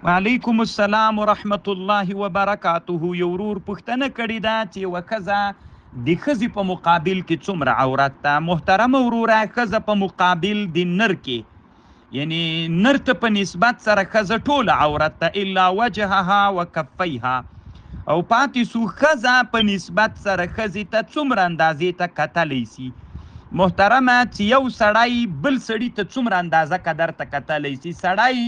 وعلیکم السلام ورحمت الله وبرکاته. یو ورور پوښتنه کړې ده چې یوه ښځه د ښځې په مقابل کې څومره عورت ده. محترمه وروره، ښځه په مقابل د نر کې، یعنی نر ته په نسبت سره ښځه ټوله عورت ده الا وجهها وکفیها، او پاتې سو ښځه په نسبت سره ښځې ته څومره اندازې ته کتلی سي. محترمه، چې یو سړی بل سړي ته څومره اندازه قدر ته کتلی سي. سړی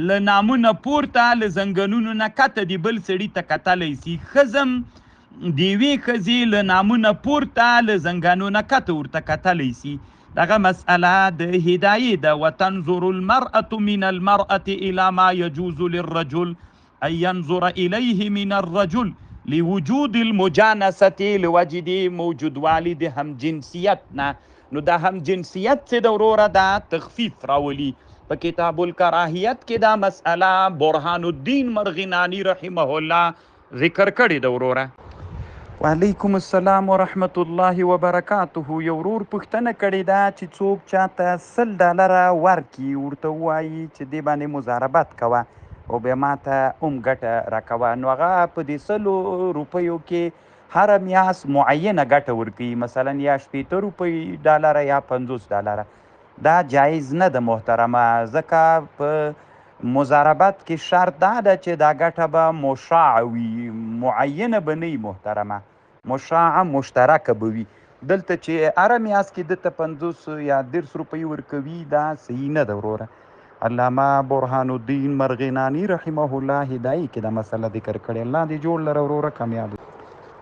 له نامونه پورته له زنګنونو نه کته د بل سړي ته کتلی سي. ښځم د یوې ښځې له نامونه پورته له زنګنو نه کته ورته کتلی سي. دغه مسئله د هدایې ده. وتنظر المرأة من المرأة الى ما يجوز للرجل ان ينظر الیه من الرجل لوجود المجانسة، لوجد موجودوالی د همجنسیت نه. نو د همجنسیت څه د وروره دا تخفیف راولي. په کتاب الکراهیت کې دا مسئله برهان الدین مرغنانی رحمه الله ذکر کړې ده وروره. وعلیکم السلام ورحمت الله وبرکاته. یو ورور پوښتنه کړې ده چې څوک چاته $100 ورکي، ورته ووایي چې دې باندې مضاربت کوه او بیا ماته ګټه راکوه، نو هغه په دې 100 روپیو کې هره میاشت معینه ګټه ورکوي، مثلا یا $80 یا $50. دا جایز نه ده محترمه، ځکه په مضاربت کې شرط دا ده چې دا ګټه به مشاع وي، معینه به نه وي محترمه، مشاع مشترکه به وي. دلته چې هره میاشت کې دته 50 یا 100 روپۍ ورکوي، دا صحیح نه ده وروره. علامه برهان الدین مرغنانی رحمه الله هدایي کې دا مسله ذکر کړې. الله دې جوړ لره وروره کامیاب.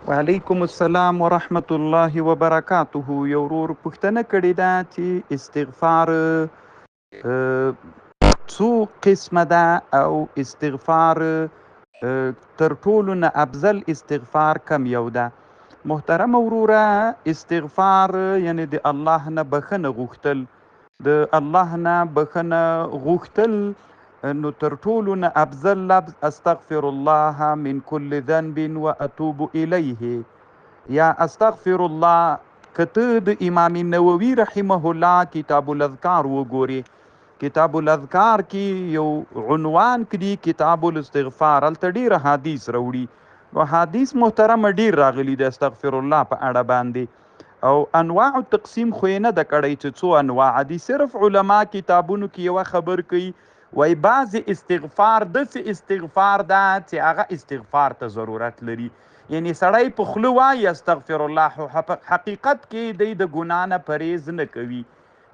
وعلیکم السلام ورحمت الله وبرکاته. یو ورور پوښتنه کړې ده چې استغفار څو قسمه ده او استغفار تر ټولو نه افضل استغفار کم یو ده. محترم وروره، استغفار یعنی د الله نه بخښنه غوښتل، د الله نه بخښنه غوښتل، نو تر ټولو نه افضل لفظ استغفر الله من كل ذنب واتوب الیه یا استغفر الله. کته د امام نووي رحمه الله کتاب الاذکار وګوري، کتاب الاذکار کې یو عنوان کړي کتاب الاستغفار، هلته ډېر حدیث راوړي. نو حدیث محترم ډېر راغلي د استغفر الله په اړه باندې، او انواع تقسیم خو یې نه ده کړی چې څو انواع دي. صرف علما کتابونو کې یوه خبر کوي، وای بعضې استغفار داسې استغفار ده چې هغه استغفار ته ضرورت لري، یعنی سړی په خوله وایي استغفر الله، حقیقت کې دی د ګناه نه پرهیز نه کوي،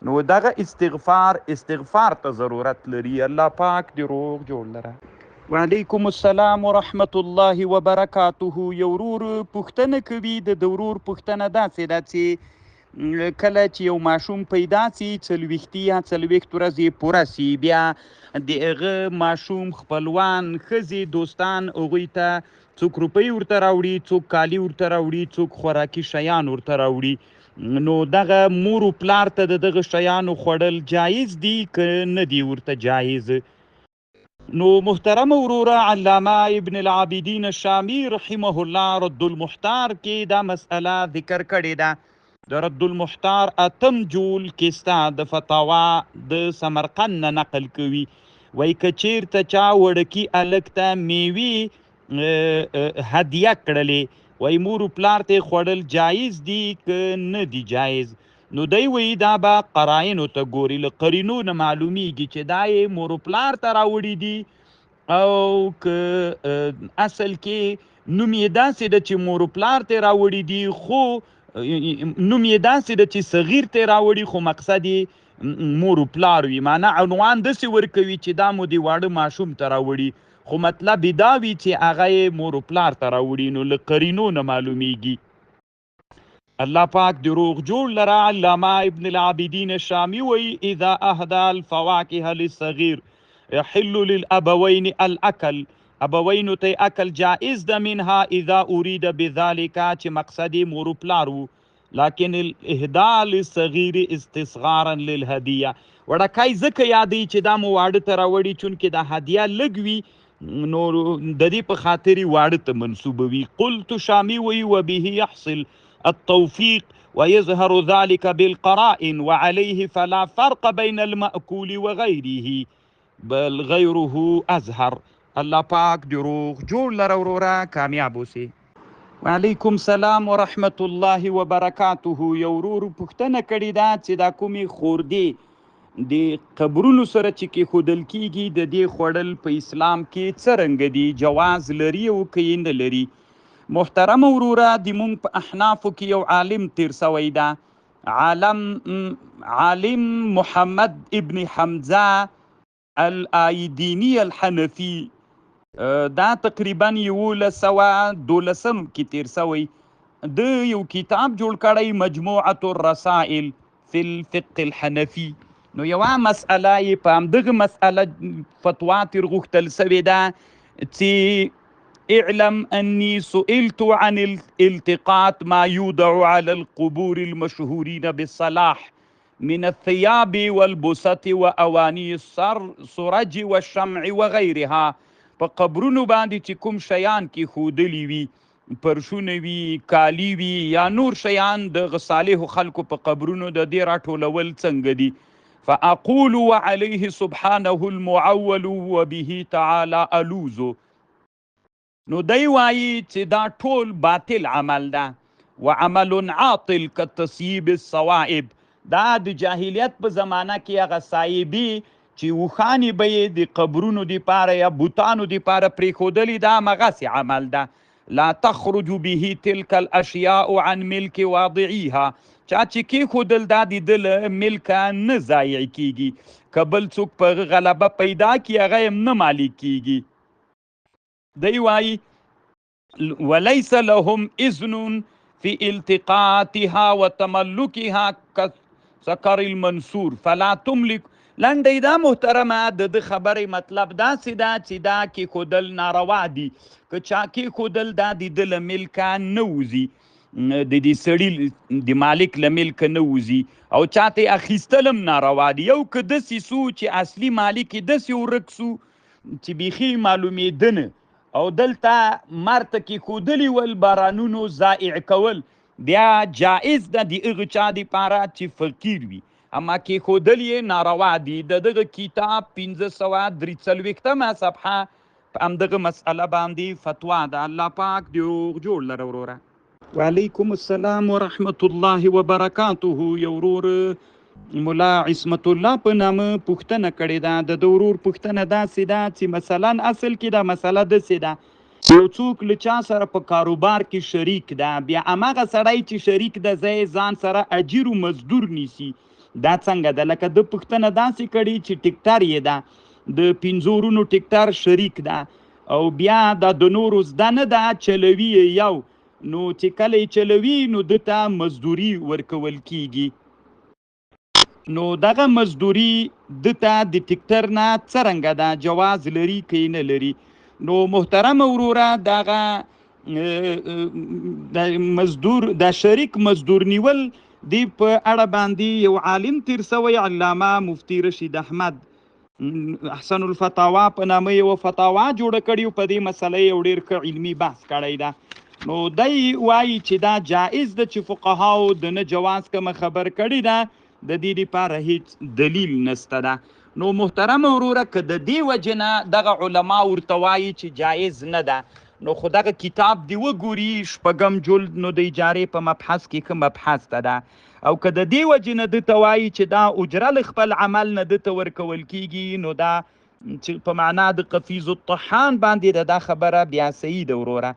نو دغه استغفار ته ضرورت لري. الله پاک دې روغ جوړ لره. وعلیکم السلام ورحمت الله وبرکاته. یو ورور پوښتنه کوي، د ورور پوښتنه داسې ده چې کله چې یو ماشوم پیدا سي، 40 یا 40 ورځې پوره سي، بیا د هغه ماشوم خپلوان ښځې دوستان هغوی ته څوک روپۍ ورته راوړي، څوک کالي ورته راوړي، څوک خوراکي شیان ورته راوړي، نو دغه مور و پلار ته د دغه شیانو خوړل جایز دي که نه دي ورته جایز؟ نو محترم وروره، علامه ابن العابدین الشامی رحمه الله رد المحتار کې دا مسئله ذکر کړې ده. د رد المحتار 8 جول کې ستا د فتاوا د سمرقند نه نقل کوي، وایي که چیرته چا وړکي هلک ته میوې هدیه کړلې، وایي مور و پلار ته یې خوړل جایز دي که نه دي جایز؟ نو دی وایي دا به قراینو ته ګوري، له قرینو نه معلومیږي چې دا یې مور و پلار ته راوړي دي او که اصل کې نوم یې داسې ده چې مور و پلار ته راوړي دي، خو نوم یې داسې ده چې صغیر ته راوړي، خو مقصد یې مور و پلار وي، معنا عنوان داسې ورکوي چې دا مو د واړه ماشوم ته راوړي، خو مطلب یې دا وي چې هغه یې مور و پلار ته راوړي، نو له قرینو نه معلومیږي. الله پاک دې روغ جوړ لره. علامه ابن العابدین الشامی وایي اذا اهدى الفواکه للصغیر يحل للابوین الاکل، ابوینو ته اکل جائز ده، منها اذا اريد بذلك چې مقصد مور و پلار وو، لكن الاهداء للصغیر استصغارا للهدیه، وړکای ځکه یادوي چې دا مو واړه ته راوړي، چونکې دا هدیه لږ وي نو د دې په خاطر یې واړه ته منسوبوي. قلت شامی وی وبه يحصل التوفيق ويظهر ذلك بالقرائن وعليه فلا فرق بين المأكول وغيره بل غيره أزهر. الله پاک دی روغ جوړ لره وروره کامیاب اوسې. وعلیکم سلام ورحمت الله وبرکاته. یو ورور پوښتنه کړې ده چې دا کومې خوردې د قبرونو سره چې کېښودل کېږي د دې خوړل په اسلام کې څرنګه دي، جواز لري او که یې نه لري. محترم وروره د مونږ په احنافو کې یو عالم تیر سوی ده، عالم محمد ابن حمزه الآیدینی الحنفی، دا تقریبا 1112 کې تیر سوی. د یو کتاب جوړ کړی مجموعة الرسائل فی الفقه الحنفی. نو یوه مسئله یې په همدغه مسئله فتوا تر غوښتل سوې ده چې اعلم انی سئلت عن الالتقاط ما یودع علی القبور المشهورین بالصلاح من الثياب والبسط وأواني السرج والشمع وغيرها. په قبرونو باندې چې کوم شیان کې ښودلي وي، پرشونه وي، کالي وي یا نور شیان د صالحو خلکو په قبرونو د دې راټولول څنګه دي؟ فاقول وعليه سبحانه المعول وبه تعالى الوذ. نو دی وایي چې دا ټول باطل عمل ده، وعمل عاطل كتصيب الصوائب. دا د جاهلیت په زمانه کې هغه صایبي چې وخانې به یې د قبرونو دپاره یا بوتانو دپاره پرېښودلي، دا همغسې عمل ده. لا تخرج به تلك الاشیاء عن ملک واضعیها. چا چې کېښودل دا د ده له ملکه نه ضایع کېږي، که بل څوک په غلبه پیدا کړي هغه یې نه مالک کېږي. دی وایي وليس لهم اذن في التقاطها وتملكها كسكر المنصور فلا تملك. لنډی دا محترمه د خبرې مطلب داسې ده چې دا کېښودل ناروا دي، که چا کېښودل دا د ده له ملکه نه وځي، د دې سړي د مالک له ملکه نه وځي، او چاته یې اخیستل هم ناروا دي. یو که داسې سو چې اصلي مالک یې داسې ورک سو چې بیخي معلومېده نه، او دلته مرته کېښودلي ول بارانونو ضایع کول، بیا جایز ده د هغه چا دپاره چې فقیر وي، اما کېښودل یې ناروا دي. د دغه کتاب 543 صفحه په همدغه مسئله باندې فتوا ده. الله پاک دې روغ جوړ لره وروره. وعلیکم السلام ورحمت الله وبرکاته. یو ورور ملا عصمت الله په نامه پوښتنه کړې ده. د ورور پوښتنه داسې ده چې مثلا اصل کې دا مسله داسې ده، یو څوک له چا سره په کاروبار کې شریک ده، بیا هماغه سړی چې شریک ده ځای ځان سره اجیر و مزدور نیسي. دا څنګه ده؟ لکه د پوښتنه داسې کړي چې ټیکټر یې ده، د 5 ورونو ټیکټر شریک ده، او بیا دا د نورو زده نه ده، چلوي یې یو، نو چې کله یې چلوي نو ده ته مزدوري ورکول کیږي. نو دغه مزدوري ده ته د ټیکټر نه څرنګه ده، جواز لري که یې نه لري؟ نو محترم وروره دغه د مزدور د شریک مزدور نیول دی په اړه باندې یو عالم تیر سوی، علامه مفتی رشید احمد احسن الفتاوا په نامه یوه فتاوا جوړه کړې، په دې مسله یو ډېر ښه علمي بحث کړی ده. نو دی وایي چې دا جایز ده چې فقهاو د نه جواز کومه خبر کړې ده، د دې لپاره هیڅ دلیل نسته ده. نو محترم وروره که د دې وجې نه دغه علما ورته وایي چې جایز نه ده، نو خو دغه کتاب دی وګوري 6 جلد، نو د اجارې په مبحث کې ښه مبحث ته ده. او که د دې وجې نه ده ته وایي چې دا اجره له خپل عمل نه ده ته ورکول کېږي، نو دا چې په معنا د قفیز الطحان باندې ده، دا خبره بیا صحیح ده وروره.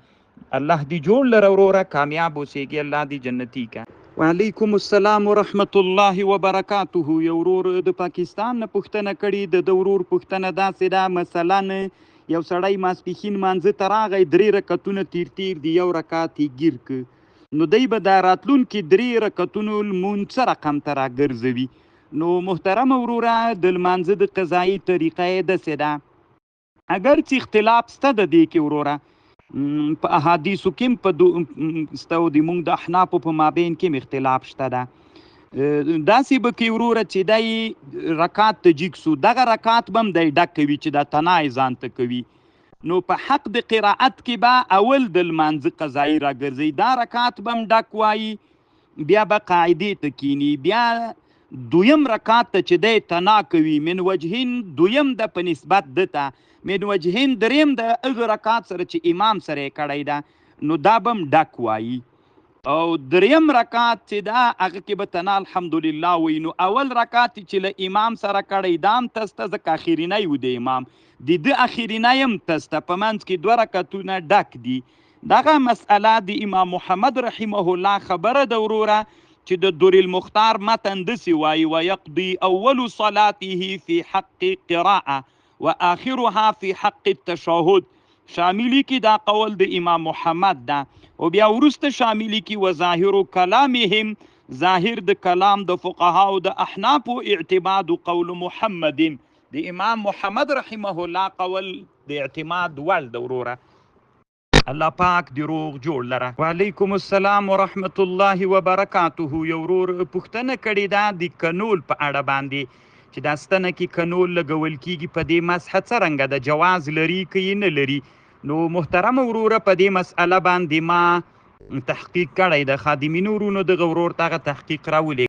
الله دې جوړ لره وروره، کامیاب اوسېږي، الله دې جنتي کا. وعلیکم السلام ورحمت الله وبرکاته. یو ورور د پاکستان نه پوښتنه کړې. د ورور پوښتنه داسې ده، مثلا یو سړی ماسپښین مانځه ته راغی، 3 رکعتونه تیر دی، یو رکعت یې ګیر که، نو دی به دا راتلونکي 3 رکعتونو لمونځ څه رقم ته راګرځوي؟ نو محترم وروره د لمانځه د قضایي طریقه یې داسې ده، اگر چې اختلاف شته د دې کې وروره، په احادیثو کې هم په ستو د مونږ د احنافو په مابین کې هم اختلاف شته ده. داسې به کې وروره چې دی رکعت ته جګ سو، دغه رکعت به هم دی ډک کوي چې دا تنای ځان ته کوي. نو په حق د قرائت کې به اول د لمانځه قضایي راګرځي، دا رکعت به هم ډک وایي، بیا به قاعدې ته کینی، بیا دویم رکعت ته چې دی تنا کوي من وجهین، دویم د په نسبت ده ته من وجهین دریم د هغه رکعت سره چې امام سره یې کړی ده نو دا به هم ډک وایي. او دریم رکعت چې دا هغه کې به تنه الحمدلله وایي. نو اول رکعت چې له امام سره کړی دا هم تسته ځکه اخرینی و د امام، د ده اخرینی هم تسته، په منځ کې 2 رکعتونه ډک دي. دغه مسئله د امام محمد رحمه الله خبره ده وروره چې د دور المختار متن داسې وایي ویقضي اول صلاته فی حق قراءه واخرها فی حق التشهد. شاملی کی دا قول د امام محمد ده. او بیا ورسته شاملی کی وظاهر کلامهم، ظاهر د کلام د فقها او د احناف اعتماد قول محمد، د امام محمد رحمه الله قول د اعتماد وړ د وروره. الله پاک دی روغ جوړ لره. وعلیکم السلام ورحمت الله وبرکاته. یو ورور پوښتنه کړې ده د کنول په اړه باندې چې دا ستنه کې کنول لګول کیږي، په دې مسحه څرنګه د جواز لري که یې نه لري. نو محترم وروره په دې مسئله باندې ما تحقیق کړی د خادمینو ورونو دغه ورور ته هغه تحقیق راولېږه.